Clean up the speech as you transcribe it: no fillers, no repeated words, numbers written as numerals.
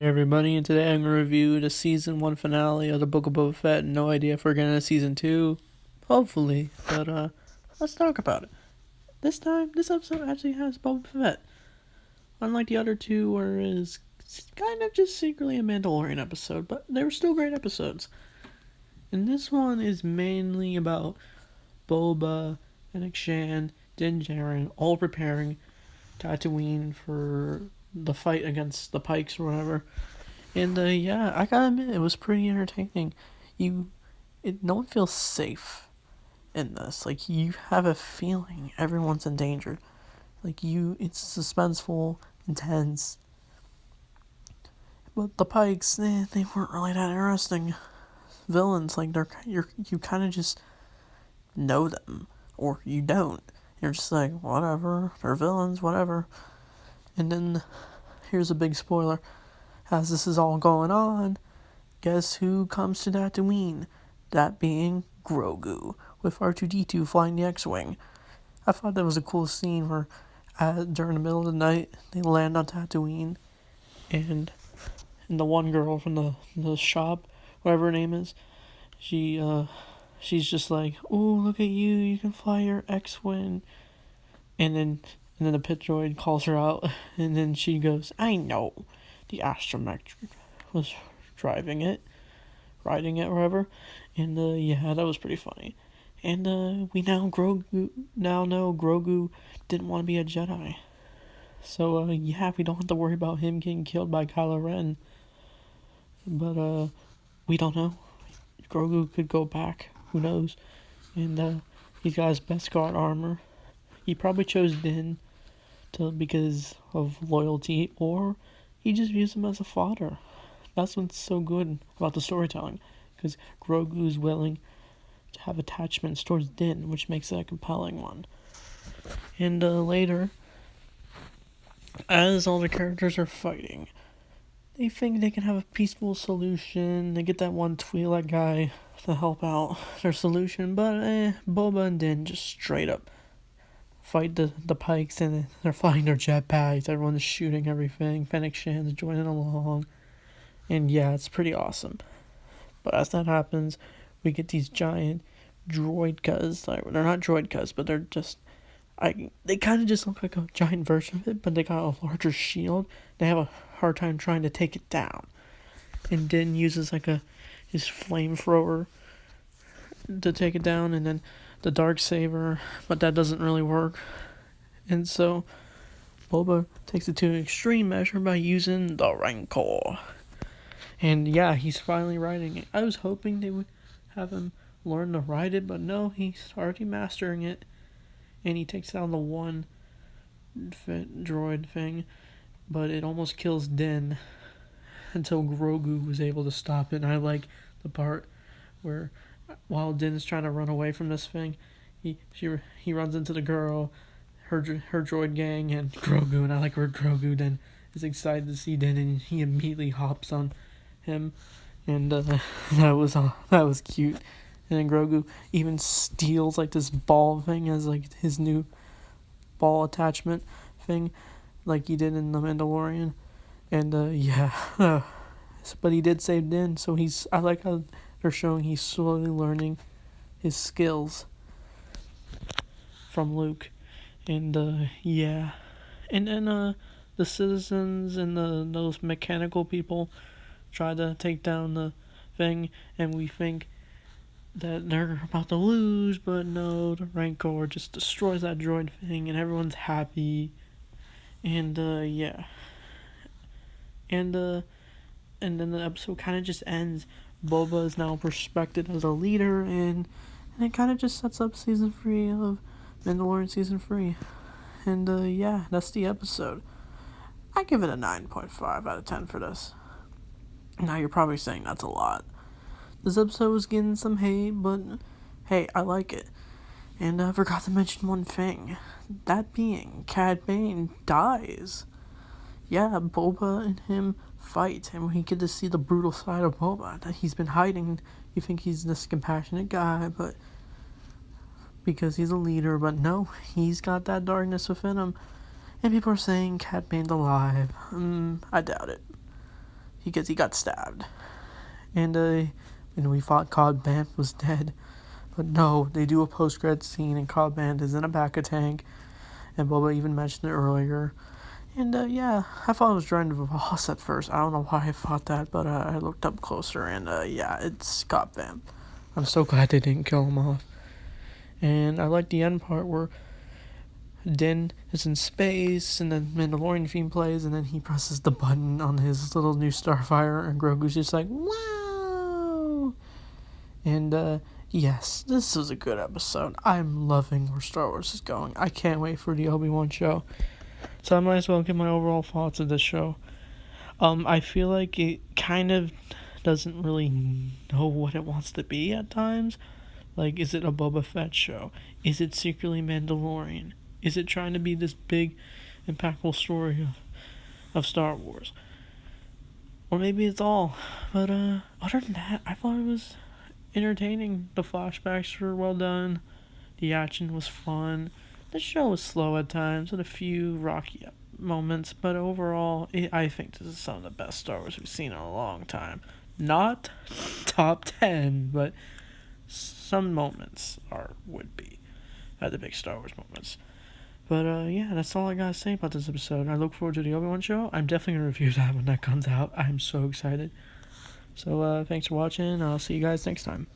Hey everybody, and today I'm going to review the season 1 finale of the Book of Boba Fett. No idea if we're getting a season 2, hopefully, but let's talk about it. This time, this episode actually has Boba Fett. Unlike the other two, where it's kind of just secretly a Mandalorian episode, but they were still great episodes. And this one is mainly about Boba, Fennec Shan, Din Djarin, all preparing Tatooine for the fight against the Pikes or whatever. And yeah, I gotta admit, it was pretty entertaining. No one feels safe in this. Like, you have a feeling everyone's in danger. It's suspenseful, intense. But the Pikes, they weren't really that interesting villains. Like, you kind of just know them, or you don't. You're just like, whatever, they're villains, whatever. And then, here's a big spoiler. As this is all going on, guess who comes to Tatooine? That being Grogu, with R2-D2 flying the X-Wing. I thought that was a cool scene where during the middle of the night, they land on Tatooine, and the one girl from the shop, whatever her name is, she's just like, "Ooh, look at you, you can fly your X-Wing." And then the pit droid calls her out, and then she goes, "I know. The astromech was riding it, wherever." And yeah, that was pretty funny. And we now know Grogu didn't want to be a Jedi. So yeah, we don't have to worry about him getting killed by Kylo Ren. But we don't know. Grogu could go back. Who knows? And he's got his Beskar armor. He probably chose Din because of loyalty, or he just views him as a fodder. That's what's so good about the storytelling, because Grogu's willing to have attachments towards Din, which makes it a compelling one. And later, as all the characters are fighting, they think they can have a peaceful solution. They get that one Twi'lek guy to help out their solution, but Boba and Din just straight up fight the Pikes, and they're flying their jetpacks. Everyone's shooting everything. Fennec Shan's joining along, and yeah, it's pretty awesome. But as that happens, we get these giant droidkas. They're not droidkas, but they're just they kind of just look like a giant version of it, but they got a larger shield. They have a hard time trying to take it down, and Din uses his flamethrower to take it down, and then the Darksaber, but that doesn't really work. And so Boba takes it to an extreme measure by using the Rancor. And yeah, he's finally riding it. I was hoping they would have him learn to ride it, but no, he's already mastering it. And he takes down the one droid thing, but it almost kills Din until Grogu was able to stop it. And I like the part where, while Din's trying to run away from this thing, he runs into the girl, her droid gang, and Grogu. And I like where Grogu then is excited to see Din, and he immediately hops on him, and that was cute. And then Grogu even steals this ball thing as his new ball attachment thing, like he did in The Mandalorian. And yeah, but he did save Din, so I like how they're showing he's slowly learning his skills from Luke. And yeah, and then the citizens and those mechanical people try to take down the thing, and we think that they're about to lose, but no, the Rancor just destroys that droid thing, and everyone's happy. And yeah, and then the episode kind of just ends. Boba is now respected as a leader, and it kind of just sets up season 3 of Mandalorian season 3. And yeah, that's the episode. I give it a 9.5 out of 10 for this. Now you're probably saying that's a lot. This episode was getting some hate, but hey, I like it. And I forgot to mention one thing. That being, Cad Bane dies. Yeah, Boba and him fight, and we get to see the brutal side of Boba that he's been hiding. You think he's this compassionate guy, but because he's a leader, but no, he's got that darkness within him. And people are saying Cad Bane's alive. I doubt it. because he got stabbed. And we thought Cobb Vanth was dead. But no, they do a post-credit scene and Cobb Vanth is in a back-a-tank. And Boba even mentioned it earlier. And yeah, I thought it was Dryden Voss at first. I don't know why I thought that, but I looked up closer and yeah, it's Cobb Vanth. I'm so glad they didn't kill him off. And I like the end part where Din is in space, and then Mandalorian theme plays, and then he presses the button on his little new Starfire, and Grogu's just like, wow! And, yes, this was a good episode. I'm loving where Star Wars is going. I can't wait for the Obi-Wan show. So I might as well give my overall thoughts of this show. I feel like it kind of doesn't really know what it wants to be at times. Like, is it a Boba Fett show? Is it secretly Mandalorian? Is it trying to be this big, impactful story of Star Wars? Or maybe it's all. But other than that, I thought it was entertaining. The flashbacks were well done. The action was fun. The show was slow at times with a few rocky moments. But overall, I think this is some of the best Star Wars we've seen in a long time. Not top 10, but some moments would be at the big Star Wars moments. But yeah, that's all I gotta say about this episode. I look forward to the Obi-Wan show. I'm definitely gonna review that when that comes out. I'm so excited. So thanks for watching. I'll see you guys next time.